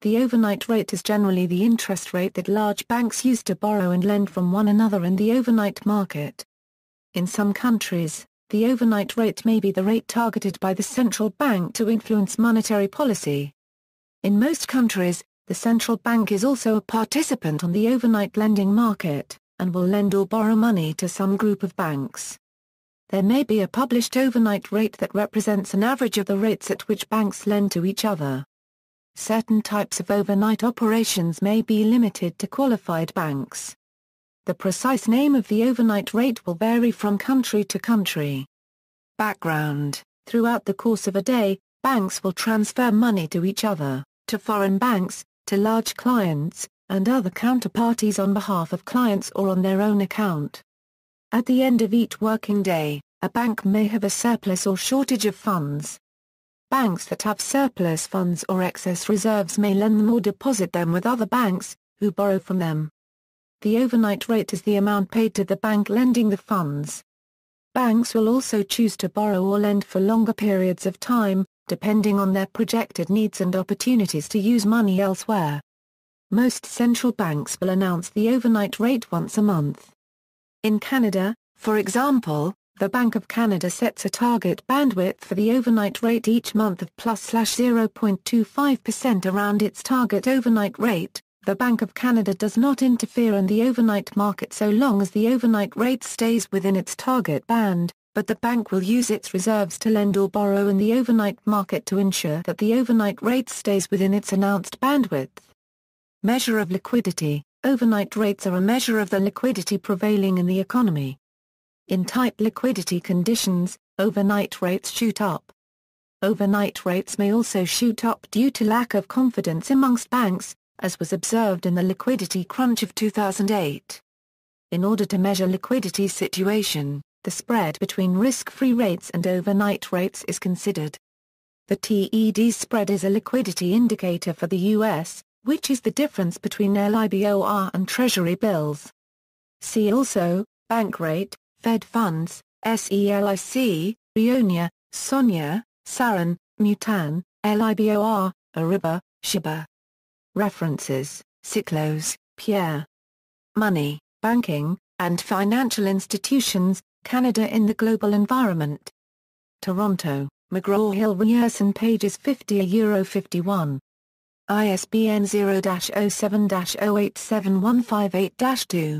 The overnight rate is generally the interest rate that large banks use to borrow and lend from one another in the overnight market. In some countries, the overnight rate may be the rate targeted by the central bank to influence monetary policy. In most countries, the central bank is also a participant on the overnight lending market, and will lend or borrow money to some group of banks. There may be a published overnight rate that represents an average of the rates at which banks lend to each other. Certain types of overnight operations may be limited to qualified banks. The precise name of the overnight rate will vary from country to country. Background: throughout the course of a day, banks will transfer money to each other, to foreign banks, to large clients, and other counterparties on behalf of clients or on their own account. At the end of each working day, a bank may have a surplus or shortage of funds. Banks that have surplus funds or excess reserves may lend them or deposit them with other banks, who borrow from them. The overnight rate is the amount paid to the bank lending the funds. Banks will also choose to borrow or lend for longer periods of time, depending on their projected needs and opportunities to use money elsewhere. Most central banks will announce the overnight rate once a month. In Canada, for example, the Bank of Canada sets a target bandwidth for the overnight rate each month of +/0.25% around its target overnight rate. The Bank of Canada does not interfere in the overnight market so long as the overnight rate stays within its target band, but the bank will use its reserves to lend or borrow in the overnight market to ensure that the overnight rate stays within its announced bandwidth. Measure of liquidity: overnight rates are a measure of the liquidity prevailing in the economy. In tight liquidity conditions, overnight rates shoot up. Overnight rates may also shoot up due to lack of confidence amongst banks, as was observed in the liquidity crunch of 2008. In order to measure liquidity situation, the spread between risk-free rates and overnight rates is considered. The TED spread is a liquidity indicator for the U.S., which is the difference between LIBOR and Treasury bills. See also, bank rate, Fed funds, SELIC, Rionia, Sonia, Saran, Mutan, LIBOR, Ariba, Shiba. References: Siklos, Pierre. Money, Banking, and Financial Institutions, Canada in the Global Environment. Toronto, McGraw-Hill Ryerson pages 50-51. ISBN 0-07-087158-2.